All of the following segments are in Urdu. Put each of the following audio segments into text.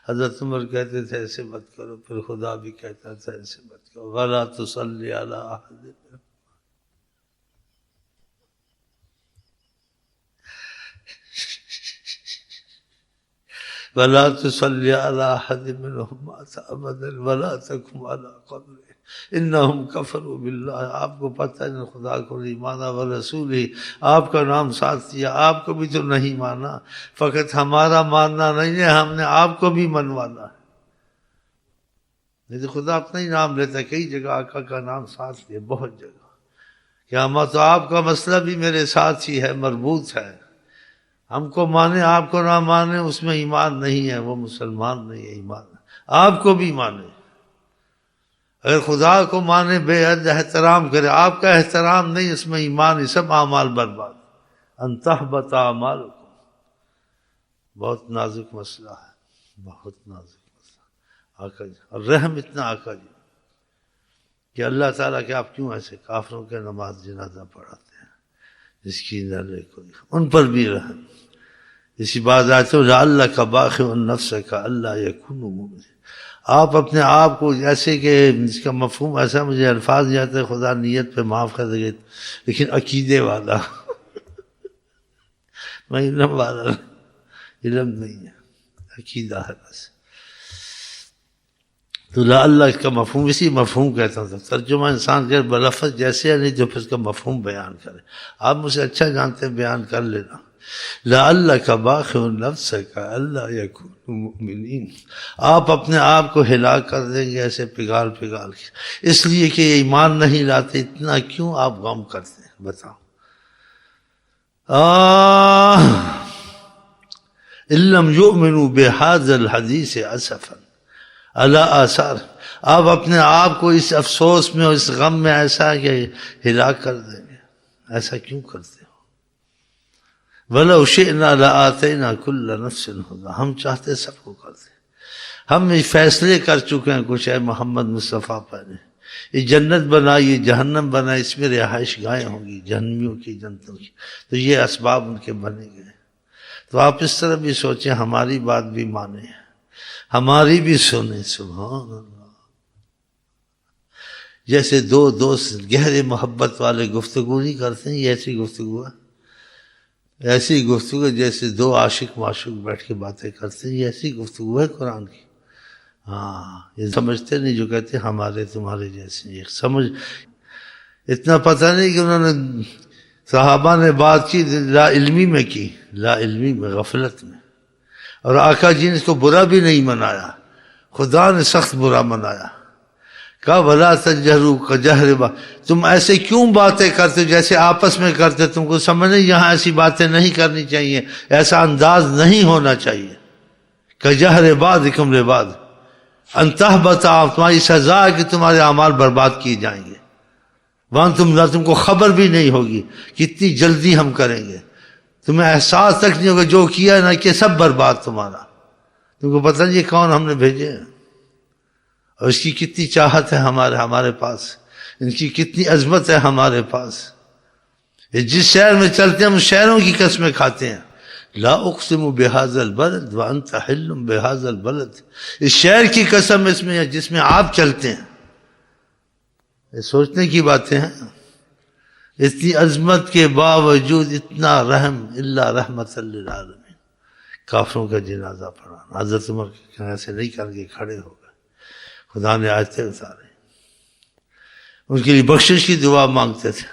حضرت عمر کہتے تھے ایسے مت کرو، پھر خدا بھی کہتا تھا ایسے مت کرو، وَلَا تُصَلِّ عَلَىٰ أَحَدٍ وَلَا تُصَلِّ عَلَىٰ أَحَدٍ مِّنْهُمْ مَاتَ أَبَدًا وَلَا تَقُمْ عَلَىٰ قَبْرِهِ إِنَّهُمْ كَفَرُوا بِاللَّهِ. آپ کو پتہ ہے کہ خدا کو نہیں مانا، ورسول ہی آپ کا نام ساتھ دیا، آپ کو بھی تو نہیں مانا. فقط ہمارا ماننا نہیں ہے، ہم نے آپ کو بھی منوانا ہے. نہیں تو خدا اپنا ہی نام لیتا ہے، کئی جگہ آقا کا نام ساتھ لیا، بہت جگہ. کیا تو آپ کا مسئلہ بھی میرے ساتھ ہی ہے، مربوط ہے. ہم کو مانے آپ کو نہ مانے اس میں ایمان نہیں ہے، وہ مسلمان نہیں ہے. ایمان آپ کو بھی مانے، اگر خدا کو مانے، بے حد احترام کرے، آپ کا احترام نہیں، اس میں ایمان ہی، سب اعمال برباد. ان تحبط اعمالکم، بہت نازک مسئلہ ہے، بہت نازک مسئلہ. آقا جی اور رحم اتنا آقا جی کہ اللہ تعالیٰ کہ آپ کیوں ایسے کافروں کے نماز جنازہ پڑھاتے ہیں جس کی نہ کوئی، ان پر بھی رحم. اسی بات آتے ہو لعلک باخع نفسک الا یکونوا مؤمنین. آپ اپنے آپ کو جیسے کہ اس کا مفہوم ایسا، مجھے الفاظ نہیں آتے، خدا نیت پہ معاف کر دے گا، لیکن عقیدے والا میں علم والا، علم نہیں ہے، عقیدہ ہے بس. تو لعلک کا مفہوم اسی مفہوم کہتا ہوں. ترجمہ انسان کے بلفظ جیسے ہے، نہیں تو پھر اس کا مفہوم بیان کرے. آپ مجھ سے اچھا جانتے ہیں، بیان کر لینا. لعلک باخع نفسک الا یکونوا مؤمنین، آپ اپنے آپ کو ہلاک کر دیں گے ایسے پگھال پگھال کے، اس لیے کہ یہ ایمان نہیں لاتے. اتنا کیوں آپ غم کرتے ہیں بتاؤ. ان لم یؤمنوا بہذا الحدیث اسفا علی آثار، آپ اپنے آپ کو اس افسوس میں اور اس غم میں ایسا کہ ہلاک کر دیں گے. ایسا کیوں کرتے ہو؟ وَلَوْ شِئْنَا لَآتَيْنَا كُلَّ نَفْسٍ هُدًى، ہم چاہتے سب کو کرتے. ہم یہ فیصلے کر چکے ہیں کچھ، اے محمد مصطفیٰ پہلے، یہ جنت بنائی، یہ جہنم بنائی، اس میں رہائش گاہیں ہوں گی جہنمیوں کی، جنتوں کی، تو یہ اسباب ان کے بنے گئے. تو آپ اس طرح بھی سوچیں، ہماری بات بھی مانیں، ہماری بھی سنیں. سبحان اللہ. جیسے دو دوست گہرے محبت والے گفتگو نہیں کرتے ہیں، یہ ایسی گفتگو ہے، ایسی گفتگو جیسے دو عاشق معشوق بیٹھ کے باتیں کرتے ہیں، یہ ایسی گفتگو ہے قرآن کی. ہاں یہ سمجھتے نہیں جو کہتے ہیں ہمارے تمہارے جیسے. یہ سمجھ اتنا پتہ نہیں کہ انہوں نے صحابہ نے بات کی لا علمی میں کی، لا علمی میں، غفلت میں. اور آقا جی نے اس کو برا بھی نہیں منایا، خدا نے سخت برا منایا. کہا وَلَا تَجْهَرُوا كَجَهْرِ بَعْضِكُمْ، تم ایسے کیوں باتیں کرتے جیسے آپس میں کرتے؟ تم کو سمجھ نہیں، یہاں ایسی باتیں نہیں کرنی چاہیے، ایسا انداز نہیں ہونا چاہیے. كَجَهْرِ بَعْضِكُمْ لِبَعْضٍ أَن تَحْبَطَ، تمہاری سزا ہے کہ تمہارے اعمال برباد کیے جائیں گے. تم کو خبر بھی نہیں ہوگی کتنی جلدی ہم کریں گے، تمہیں احساس تک نہیں ہوگا، جو کیا نہ کہ سب برباد تمہارا. تم کو پتہ نہیں یہ کون ہم نے بھیجے ہیں، اور اس کی کتنی چاہت ہے ہمارے پاس، ان کی کتنی عظمت ہے ہمارے پاس. یہ جس شہر میں چلتے ہیں ہم شہروں کی قسمیں کھاتے ہیں. لا اقسم بہذا البلد وانت حل بہذا البلد، اس شہر کی قسم اس میں ہے جس میں آپ چلتے ہیں. یہ سوچنے کی باتیں ہیں. اتنی عظمت کے باوجود اتنا رحم، الا رحمت للعالمین. کافروں کا جنازہ پڑھانا، حضرت عمر ایسے نہیں کر کے کھڑے ہو گئے، خدا نے آیتیں اتارے، ان کے لیے بخشش کی دعا مانگتے تھے.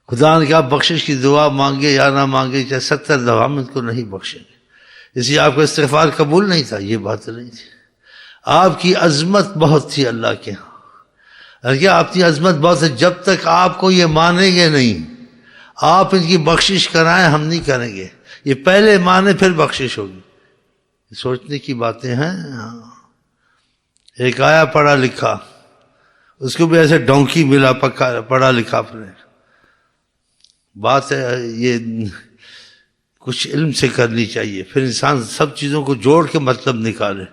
خدا نے کہا بخشش کی دعا مانگے یا نہ مانگے، چاہے 70 دفعہ ہم ان کو نہیں بخشیں گے. اس لیے آپ کا استغفار قبول نہیں تھا، یہ بات نہیں تھی. آپ کی عظمت بہت تھی اللہ کے ہاں، آپ کی عظمت بہت ہے. جب تک آپ کو یہ مانیں گے نہیں، آپ ان کی بخشش کرائیں، ہم نہیں کریں گے. یہ پہلے مانے پھر بخشش ہوگی. سوچنے کی باتیں ہیں. ایک آیا پڑھا لکھا، اس کو بھی ایسے ڈونکی ملا، پڑھا لکھا اپنے. بات ہے یہ کچھ علم سے کرنی چاہیے، پھر انسان سب چیزوں کو جوڑ کے مطلب نکالے.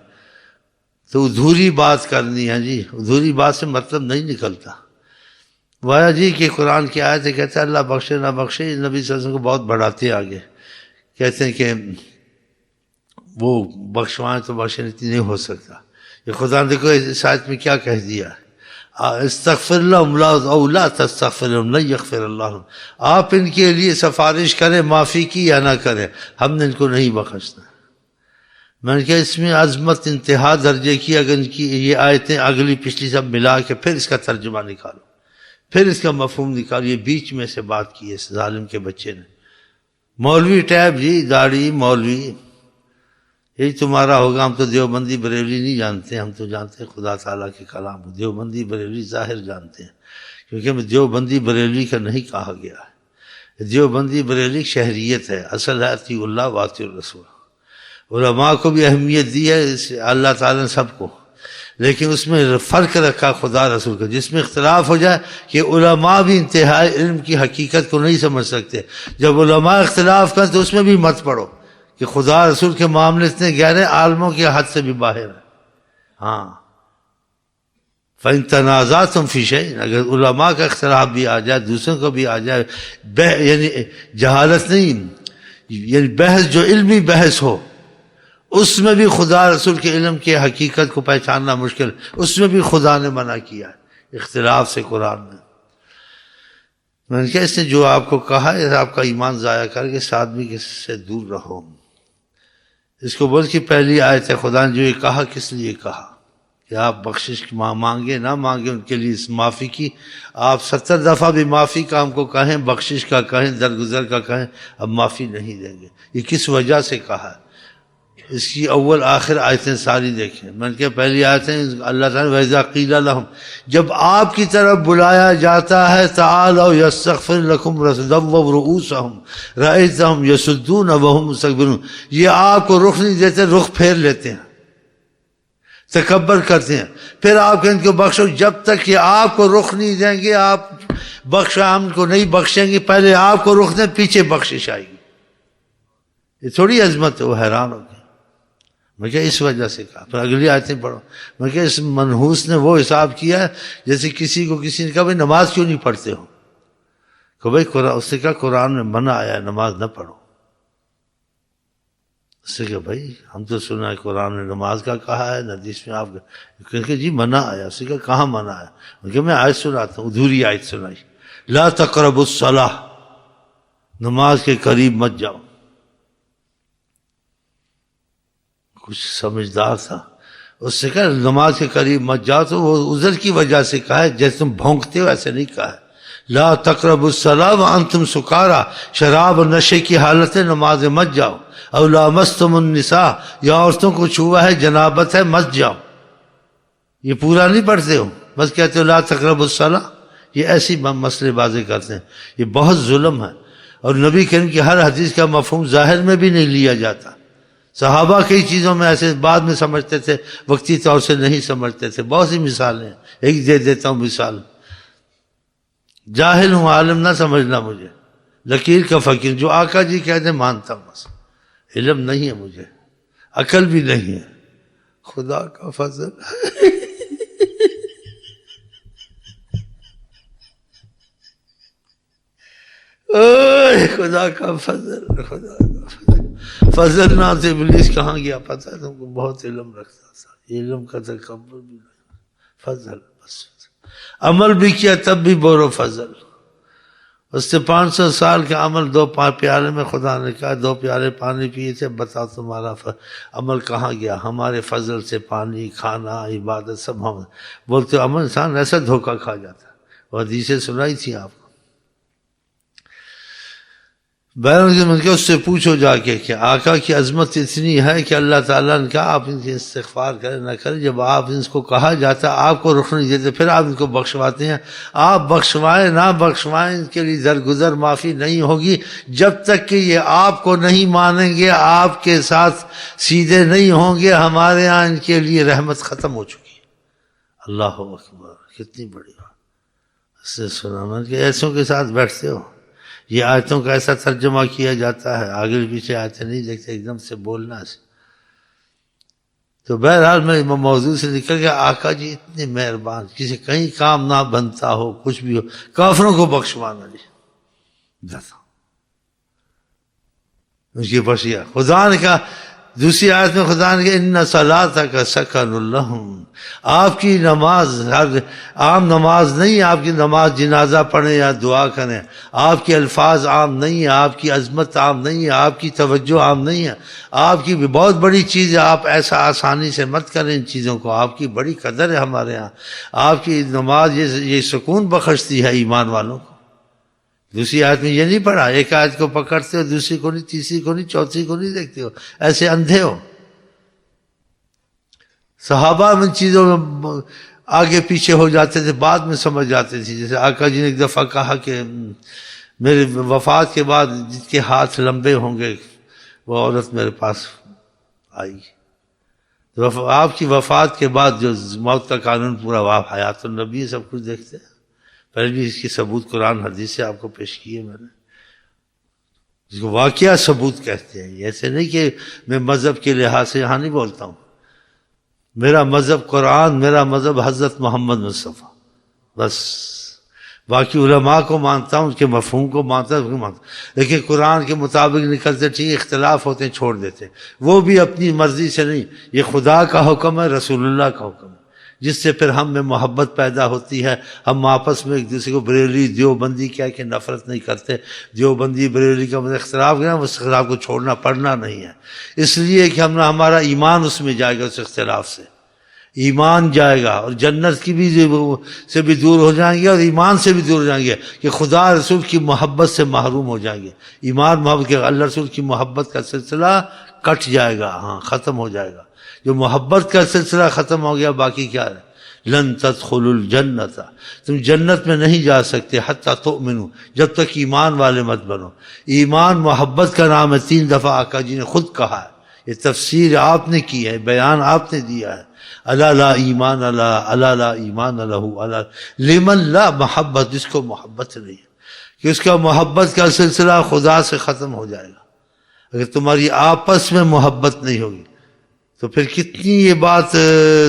تو ادھوری بات کرنی ہے جی، ادھوری بات سے مطلب نہیں نکلتا. وایا جی کہ قرآن کی آیت ہے، کہتے ہیں اللہ بخشے نہ بخشے، نبی صلی اللہ علیہ وسلم کو بہت بڑھاتے آگے. کہتے ہیں کہ وہ بخشوائیں تو بخشنے اتنی نہیں ہو سکتا. یہ خدا نے دیکھو اس آیت میں کیا کہہ دیا ہے, استغفر لهم او لا تستغفر لهم لن یغفر اللہ لهم. آپ ان کے لیے سفارش کریں معافی کی یا نہ کریں, ہم نے ان کو نہیں بخشنا. میں نے کہا اس میں عظمت انتہا درجے کی, اگر ان کی یہ آیتیں اگلی پچھلی سب ملا کے پھر اس کا ترجمہ نکالو, پھر اس کا مفہوم نکالو. یہ بیچ میں سے بات کی ہے اس ظالم کے بچے نے. مولوی ٹیب جی, داڑھی مولوی, یہی تمہارا ہوگا. ہم تو دیوبندی بریلوی نہیں جانتے, ہم تو جانتے ہیں خدا تعالیٰ کے کلام. دیوبندی بریلوی ظاہر جانتے ہیں, کیونکہ ہمیں دیوبندی بریلوی کا نہیں کہا گیا ہے. دیوبندی بریلوی شہریت ہے, اصل ہے اطیع اللہ و اطیع الرسول. علماء کو بھی اہمیت دی ہے اللہ تعالیٰ نے سب کو, لیکن اس میں فرق رکھا خدا رسول کا. جس میں اختلاف ہو جائے کہ علماء بھی انتہائی علم کی حقیقت کو نہیں سمجھ سکتے, جب علماء اختلاف کریں تو اس میں بھی مت پڑو کہ خدا رسول کے معاملے اتنے گہرے, عالموں کی حد سے بھی باہر ہے. ہاں, فَإِن تَنَازَعْتُمْ فِي شَيْءٍ, اگر علماء کا اختلاف بھی آ جائے, دوسروں کو بھی آ جائے, یعنی جہالت نہیں, یعنی بحث جو علمی بحث ہو, اس میں بھی خدا رسول کے علم کی حقیقت کو پہچاننا مشکل, اس میں بھی خدا نے منع کیا ہے اختلاف سے قرآن میں. میں نے کہا اس نے جو آپ کو کہا ہے آپ کا ایمان ضائع کر کے اس آدمی سے دور رہو. اس کو بول کہ پہلی آیت ہے, خدا نے جو یہ کہا کس لیے کہا کہ آپ بخشش مانگے نہ مانگے ان کے لیے اس معافی کی. آپ 70 دفعہ بھی معافی کا ہم کو کہیں, بخشش کا کہیں, درگزر کا کہیں, اب معافی نہیں دیں گے. یہ کس وجہ سے کہا ہے, اس کی اول آخر آیتیں ساری دیکھیں. میں نے کہا پہلی آیتیں اللہ تعالیٰ وَإِذَا قِيلَ لَهُمْ, جب آپ کی طرف بلایا جاتا ہے, تَعَالَوْا يَسْتَغْفِرْ لَكُمْ رَسُولُ رُؤُوسَهُمْ رَأَيْتَهُمْ يَصُدُّونَ وَهُمْ مُسْتَكْبِرُونَ. یہ آپ کو رخ نہیں دیتے, رخ پھیر لیتے ہیں, تکبر کرتے ہیں. پھر آپ ان کو بخشو, جب تک کہ آپ کو رخ نہیں دیں گے, آپ بخشا ہم کو نہیں بخشیں گے, پہلے آپ کو رخ دیں, پیچھے بخشش آئے گی. یہ تھوڑی عظمت ہے. وہ حیران ہو گئے. میں کہا اس وجہ سے کہا. پھر اگلی آیتیں پڑھو. میں کہا اس منحوس نے وہ حساب کیا جیسے کسی نے کہا بھائی نماز کیوں نہیں پڑھتے ہو, کہ بھائی قرآن, اس نے کہا قرآن میں منع آیا ہے نماز نہ پڑھو. اس نے کہا بھائی ہم تو سنا ہے قرآن نے نماز کا کہا ہے, حدیث میں آپ کہ جی منع آیا. اس نے کہا کہاں منع آیا. میں کہا میں آیت سناتا ہوں, ادھوری آیت سنائی, لا تقربوا الصلاۃ, نماز کے قریب مت جاؤ. کچھ سمجھدار تھا, اس سے کہا نماز کے قریب مت جاؤ, تو وہ عذر کی وجہ سے کہا ہے, جیسے تم بھونکتے ہو ایسے نہیں کہا ہے. لا تقربوا الصلاۃ وانتم سکارا, شراب اور نشے کی حالت ہے نماز مت جاؤ. او لامستم النساء, یا عورتوں کو چھوا ہے جنابت ہے مت جاؤ. یہ پورا نہیں پڑھتے ہو, بس کہتے ہو لا تقربوا الصلاۃ. یہ ایسی مسئلے بازی کرتے ہیں, یہ بہت ظلم ہے. اور نبی کریم کی ہر حدیث کا مفہوم ظاہر میں بھی نہیں لیا جاتا. صحابہ کئی چیزوں میں ایسے بعد میں سمجھتے تھے, وقتی طور سے نہیں سمجھتے تھے. بہت سی مثالیں ہیں, ایک دے دیتا ہوں مثال. جاہل ہوں, عالم نہ سمجھنا مجھے, لکیر کا فقیر, جو آقا جی کہہ دیں مانتا ہوں, بس علم نہیں ہے مجھے, عقل بھی نہیں ہے, خدا کا فضل. خدا کا فضل, خدا کا فضل. فضل نہ تو ابلیس کہاں گیا پتہ ہے تم کو, بہت علم رکھتا تھا, علم کا تکبر بھی نہیں, فضل بس. عمل بھی کیا تب بھی بورو فضل. اس سے 500 سال کے عمل 2 پیالے میں خدا نے کہا 2 پیالے پانی پیے تھے, بتاؤ تمہارا عمل کہاں گیا. ہمارے فضل سے پانی, کھانا, عبادت سب ہم بولتے. عمل انسان ایسا دھوکہ کھا جاتا. وہ حدیثیں سنائی تھی آپ کو. بہرحال اس سے پوچھو جا کے کہ آقا کی عظمت اتنی ہے کہ اللہ تعالیٰ نے کہا آپ ان کی استغفار کریں نہ کریں. جب آپ ان کو کہا جاتا آپ کو رخ نہیں دیتے, پھر آپ ان کو بخشواتے ہیں. آپ بخشوائیں نہ بخشوائیں, ان کے لیے درگزر معافی نہیں ہوگی جب تک کہ یہ آپ کو نہیں مانیں گے, آپ کے ساتھ سیدھے نہیں ہوں گے. ہمارے ہاں ان کے لیے رحمت ختم ہو چکی ہے. اللہ اکبر, کتنی بڑی بات. اس سے سنا کہ ایسوں کے ساتھ بیٹھتے ہو. یہ آیتوں کا ایسا ترجمہ کیا جاتا ہے, آگے پیچھے آیتیں نہیں دیکھتے, ایک دم سے بولنا سے. تو بہرحال میں موضوع سے نکل گیا. آقا جی اتنے مہربان, کسی کہیں کام نہ بنتا ہو, کچھ بھی ہو, کافروں کو بخشوانا جی ان کی بخشیا. خدا نے کہا دوسری آیت میں خدا نے کہا ان صلاتک سکن لہم، آپ کی نماز عام نماز نہیں، آپ کی نماز جنازہ پڑھیں یا دعا کریں، آپ کے الفاظ عام نہیں ہیں، آپ کی عظمت عام نہیں ہے، آپ کی توجہ عام نہیں ہے، آپ کی بہت بڑی چیز ہے، آپ ایسا آسانی سے مت کریں ان چیزوں کو، آپ کی بڑی قدر ہے ہمارے ہاں، آپ کی نماز یہ سکون بخشتی ہے ایمان والوں کو۔ دوسری آیت میں یہ نہیں پڑھا، ایک آیت کو پکڑتے ہو دوسری کو نہیں، تیسری کو نہیں، چوتھی کو نہیں دیکھتے ہو، ایسے اندھے ہو۔ صحابہ ان چیزوں میں آگے پیچھے ہو جاتے تھے، بعد میں سمجھ جاتے تھے۔ جیسے آقا جی نے ایک دفعہ کہا کہ میرے وفات کے بعد جس کے ہاتھ لمبے ہوں گے وہ عورت میرے پاس آئی۔ آپ کی وفات کے بعد جو موت کا قانون پورا ہوا، حیات النبی سب کچھ دیکھتے ہیں، پہلے بھی اس کی ثبوت قرآن حدیث سے آپ کو پیش کیے میں نے، جس کو واقعہ ثبوت کہتے ہیں۔ ایسے نہیں کہ میں مذہب کے لحاظ سے یہاں نہیں بولتا ہوں، میرا مذہب قرآن، میرا مذہب حضرت محمد مصطفیٰ، بس۔ باقی علماء کو مانتا ہوں، ان کے مفہوم کو مانتا ہوں، لیکن قرآن کے مطابق نکلتے، ٹھیک اختلاف ہوتے ہیں چھوڑ دیتے، وہ بھی اپنی مرضی سے نہیں، یہ خدا کا حکم ہے، رسول اللہ کا حکم ہے، جس سے پھر ہم میں محبت پیدا ہوتی ہے۔ ہم آپس میں ایک دوسرے کو بریلوی دیوبندی کہہ کے نفرت نہیں کرتے، دیوبندی بریلوی کا مطلب اختلاف ہے، اس اختلاف کو چھوڑنا پڑنا نہیں ہے، اس لیے کہ ہمارا ایمان اس میں جائے گا، اس اختلاف سے ایمان جائے گا، اور جنت کی بھی سے بھی دور ہو جائیں گے، اور ایمان سے بھی دور ہو جائیں گے، کہ خدا رسول کی محبت سے محروم ہو جائیں گے۔ ایمان محبت کے اللہ رسول کی محبت کا سلسلہ کٹ جائے گا، ہاں ختم ہو جائے گا۔ جو محبت کا سلسلہ ختم ہو گیا، باقی کیا ہے؟ لن تدخلوا الجنت، تم جنت میں نہیں جا سکتے حتی تؤمنوا، جب تک ایمان والے مت بنو۔ ایمان محبت کا نام ہے، 3 دفعہ آقا جی نے خود کہا ہے، یہ تفسیر آپ نے کی ہے، بیان آپ نے دیا ہے۔ الا لا ایمان الا لا ایمان لہ الا لمن لا محبت، جس کو محبت نہیں ہے، کہ اس کا محبت کا سلسلہ خدا سے ختم ہو جائے گا۔ اگر تمہاری آپس میں محبت نہیں ہوگی تو پھر کتنی یہ بات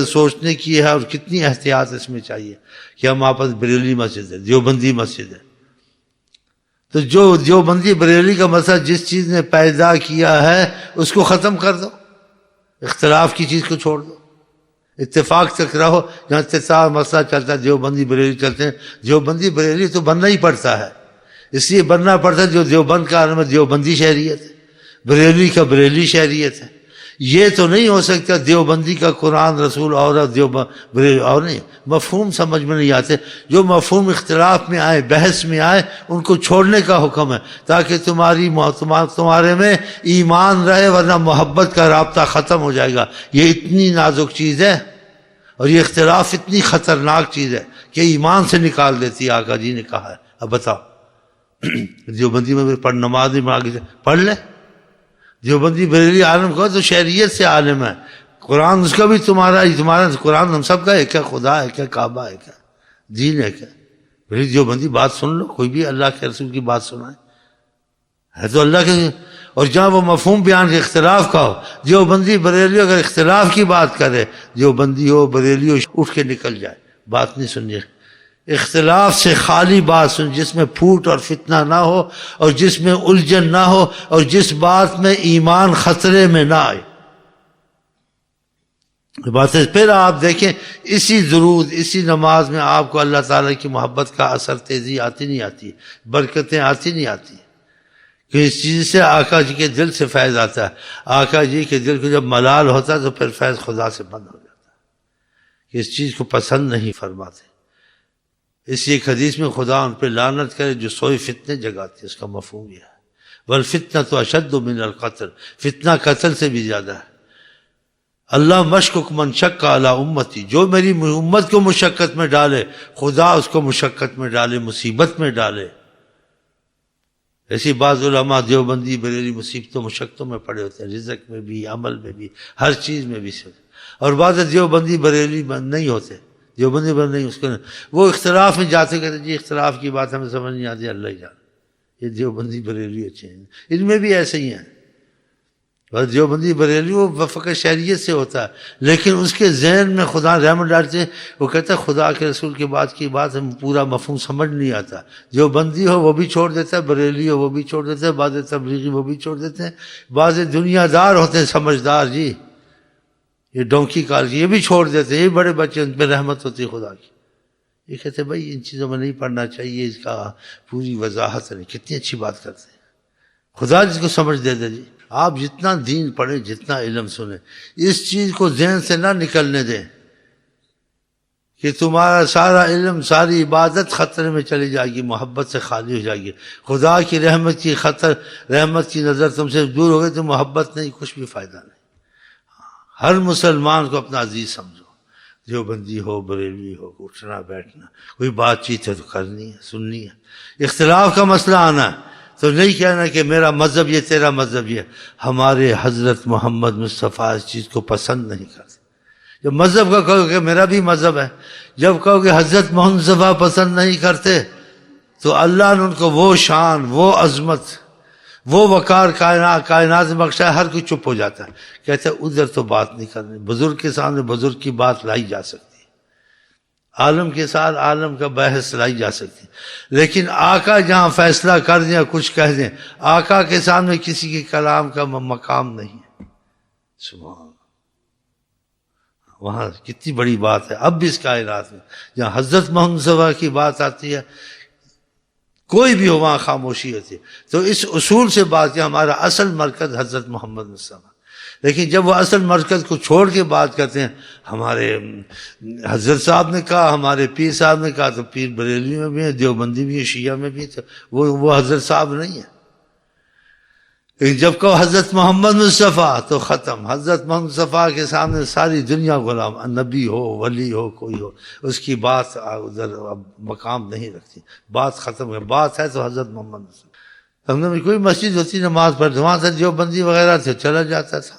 سوچنے کی ہے، اور کتنی احتیاط اس میں چاہیے کہ ہم آپس بریلوی مسجد ہے، دیوبندی مسجد ہے، تو جو دیوبندی بریلوی کا مسئلہ جس چیز نے پیدا کیا ہے اس کو ختم کر دو، اختلاف کی چیز کو چھوڑ دو، اتفاق تک رہو۔ جہاں اتفاق مسئلہ چلتا ہے، دیوبندی بریلوی چلتے ہیں، دیوبندی بریلوی تو بننا ہی پڑتا ہے، اس لیے بننا پڑتا ہے جو دیوبند کا عالم ہے دیوبندی شہریت ہے، بریلوی کا بریلوی شہریت ہے۔ یہ تو نہیں ہو سکتا دیوبندی کا قرآن رسول اور بریلوی اور نہیں، مفہوم سمجھ میں نہیں آتے۔ جو مفہوم اختلاف میں آئے، بحث میں آئے، ان کو چھوڑنے کا حکم ہے، تاکہ تمہارے میں ایمان رہے، ورنہ محبت کا رابطہ ختم ہو جائے گا۔ یہ اتنی نازک چیز ہے، اور یہ اختلاف اتنی خطرناک چیز ہے کہ ایمان سے نکال دیتی ہے، آقا جی نے کہا ہے۔ اب بتاؤ، دیوبندی میں نماز نہیں آگے پڑھ لے، دیوبندی بریلوی عالم کو تو شہریت سے عالم ہے، قرآن اس کا بھی تمہارا قرآن ہم سب کا ہے کیا؟ خدا ہے کیا؟ کعبہ ہے کیا؟ دین ہے کیا؟ بھائی دیوبندی بات سن لو، کوئی بھی اللہ کے رسول کی بات سنائے، ہے تو اللہ کے۔ اور جہاں وہ مفہوم بیان کے اختلاف کا ہو، دیوبندی بریلوی اگر اختلاف کی بات کرے، دیوبندی ہو بریلوی ہو، اٹھ کے نکل جائے، بات نہیں سننی۔ اختلاف سے خالی بات سن، جس میں پھوٹ اور فتنہ نہ ہو، اور جس میں الجھن نہ ہو، اور جس بات میں ایمان خطرے میں نہ آئے۔ بات ہے، پھر آپ دیکھیں اسی درود، اسی نماز میں آپ کو اللہ تعالیٰ کی محبت کا اثر تیزی آتی نہیں آتی، برکتیں آتی نہیں آتی، کہ اس چیز سے آقا جی کے دل سے فیض آتا ہے۔ آقا جی کے دل کو جب ملال ہوتا ہے تو پھر فیض خدا سے بند ہو جاتا ہے، کہ اس چیز کو پسند نہیں فرماتے۔ اس ایک حدیث میں خدا ان پہ لعنت کرے جو 100 فتنے جگاتے ہیں، اس کا مفہوم یہ ہے۔ والفتنة اشد من القتل، فتنہ قتل سے بھی زیادہ ہے۔ اللہ مشکک من شک علی امتی، جو میری امت کو مشقت میں ڈالے، خدا اس کو مشقت میں ڈالے، مصیبت میں ڈالے۔ ایسی بعض علماء دیوبندی بریلوی مصیبتوں مشقتوں میں پڑے ہوتے ہیں، رزق میں بھی، عمل میں بھی، ہر چیز میں بھی۔ اور بعض دیوبندی بریلوی نہیں ہوتے، دیوبندی بریلوی نہیں، اس کو وہ اختلاف میں جاتے کہتے جی اختلاف کی بات ہمیں سمجھ نہیں آتی، اللہ ہی جانے۔ یہ دیوبندی بریلوی اچھے ہیں، ان میں بھی ایسے ہی ہیں، بس دیوبندی بریلوی وہ فقط شہریت سے ہوتا ہے، لیکن اس کے ذہن میں خدا رحمت ڈالتے ہیں، وہ کہتا ہے خدا کے رسول کے بعد کی بات ہم پورا مفہوم سمجھ نہیں آتا. دیوبندی ہو وہ بھی چھوڑ دیتا ہے، بریلوی ہو وہ بھی چھوڑ دیتا ہے، بعض تبلیغی وہ بھی چھوڑ دیتے ہیں، بعض دنیا دار ہوتے ہیں سمجھدار جی، یہ ڈونکی کال کی، یہ بھی چھوڑ دیتے ہیں، یہ بڑے بچے ان پہ رحمت ہوتی ہے خدا کی. یہ کہتے ہیں بھائی ان چیزوں میں نہیں پڑھنا چاہیے، اس کا پوری وضاحت نہیں. کتنی اچھی بات کرتے ہیں، خدا جس کو سمجھ دے دے جی. آپ جتنا دین پڑھیں، جتنا علم سنیں، اس چیز کو ذہن سے نہ نکلنے دیں کہ تمہارا سارا علم، ساری عبادت خطرے میں چلی جائے گی، محبت سے خالی ہو جائے گی. خدا کی رحمت کی رحمت کی نظر تم سے دور ہو گئی تو محبت نہیں، کچھ بھی فائدہ نہیں. ہر مسلمان کو اپنا عزیز سمجھو، دیوبندی ہو بریلوی ہو، اٹھنا بیٹھنا، کوئی بات چیت ہے تو کرنی ہے، سننی ہے. اختلاف کا مسئلہ آنا ہے تو نہیں کہنا کہ میرا مذہب یہ تیرا مذہب یہ. ہمارے حضرت محمد مصطفیٰ اس چیز کو پسند نہیں کرتے. جب مذہب کا کہو کہ میرا بھی مذہب ہے، جب کہو کہ حضرت محمد مصطفیٰ پسند نہیں کرتے تو اللہ نے ان کو وہ شان، وہ عظمت، وہ وقار کائنات میں بخشا ہے. ہر کوئی چپ ہو جاتا ہے، کہتے ہیں ادھر تو بات نہیں کرنی. بزرگ کے سامنے بزرگ کی بات لائی جا سکتی، عالم کے ساتھ عالم کا بحث لائی جا سکتی، لیکن آقا جہاں فیصلہ کر دیں کچھ کہہ دیں، آقا کے سامنے کسی کے کلام کا مقام نہیں ہے. سبحان اللہ، وہاں کتنی بڑی بات ہے. اب بھی اس کائنات میں جہاں حضرت محمد صلی اللہ علیہ وسلم کی بات آتی ہے، کوئی بھی ہو وہاں خاموشی ہوتی ہے. تو اس اصول سے بات کہ ہمارا اصل مرکز حضرت محمد مصطفیٰ، لیکن جب وہ اصل مرکز کو چھوڑ کے بات کرتے ہیں، ہمارے حضرت صاحب نے کہا، ہمارے پیر صاحب نے کہا، تو پیر بریلوی میں بھی ہے، دیوبندی بھی ہے، شیعہ میں بھی ہے، تو وہ حضرت صاحب نہیں ہے. لیکن جب کہو حضرت محمد مصطفیٰ تو ختم. حضرت محمد مصطفیٰ کے سامنے ساری دنیا غلام، نبی ہو ولی ہو کوئی ہو، اس کی بات ادھر مقام نہیں رکھتی، بات ختم ہے. بات ہے تو حضرت محمد مصطفیٰ. ہم نے کوئی مسجد ہوتی نماز پڑھتے، وہاں سے دیوبندی وغیرہ تھے، چلا جاتا تھا.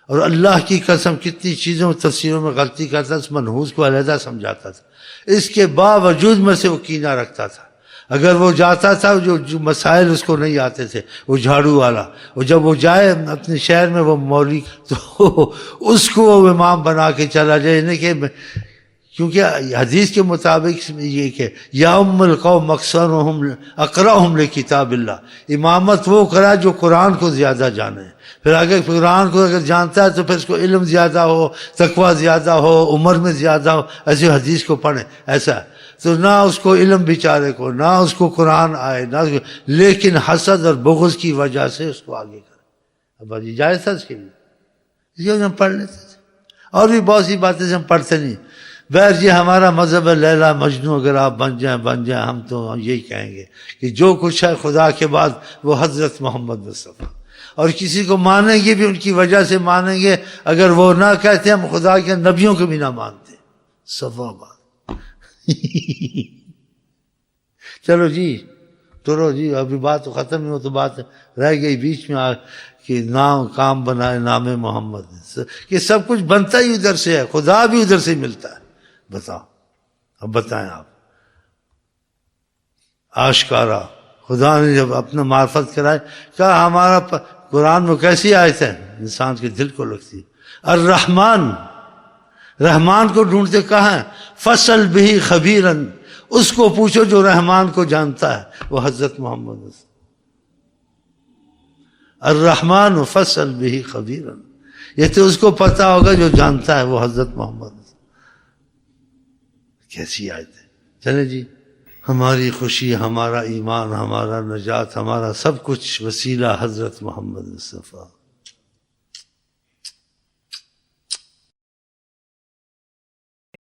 اور اللہ کی قسم کتنی چیزوں تفسیروں میں غلطی کرتا تھا، اس منحوس کو علیحدہ سمجھاتا تھا. اس کے باوجود میں سے وہ کینہ رکھتا تھا. اگر وہ جاتا تھا، جو مسائل اس کو نہیں آتے تھے، وہ جھاڑو والا، اور جب وہ جائے اپنے شہر میں وہ مولوی، تو اس کو وہ امام بنا کے چلا جائے. نہیں کہ کیونکہ حدیث کے مطابق یہ کہ یا ام القوم اکثرہم اقرأہم لکتاب اللہ، امامت وہ کرا جو قرآن کو زیادہ جانے. پھر اگر قرآن کو اگر جانتا ہے تو پھر اس کو علم زیادہ ہو، تقوی زیادہ ہو، عمر میں زیادہ ہو، ایسے حدیث کو پڑھیں. ایسا تو نہ اس کو علم بیچارے کو، نہ اس کو قرآن آئے، نہ لیکن حسد اور بغض کی وجہ سے اس کو آگے کرے. اب یہ جائز تھا اس کے لیے، اس کے ہم پڑھ لیتے تھے. اور بھی بہت سی باتیں ہم پڑھتے نہیں. بہر یہ ہمارا مذہب ہے لیلا مجنو، اگر آپ بن جائیں ہم تو یہی کہیں گے کہ جو کچھ ہے خدا کے بعد وہ حضرت محمد مصطفیٰ. اور کسی کو مانیں گے بھی ان کی وجہ سے مانیں گے، اگر وہ نہ کہتے ہم خدا کے نبیوں کو بھی نہ مانتے. صفا بات. چلو جی توڑو جی، ابھی بات تو ختم نہیں ہو تو بات رہ گئی بیچ میں کہ نام کام بنائے نام محمد. کہ سب کچھ بنتا ہی ادھر سے ہے، خدا بھی ادھر سے ملتا ہے. بتاؤ، اب بتائیں آپ. آشکارا خدا نے جب اپنا معرفت کرائے، کہا ہمارا قرآن میں کیسی آیت ہے انسان کے دل کو لگتی. الرحمن، رحمان کو ڈھونڈتے کہاں ہے؟ فصل بھی خبیرن، اس کو پوچھو جو رحمان کو جانتا ہے، وہ حضرت محمد. الرحمن فصل بھی خبیرن، یہ تو اس کو پتا ہوگا جو جانتا ہے، وہ حضرت محمد. کیسی آیت ہے. چلیں جی، ہماری خوشی، ہمارا ایمان، ہمارا نجات، ہمارا سب کچھ وسیلہ حضرت محمد مصطفیٰ.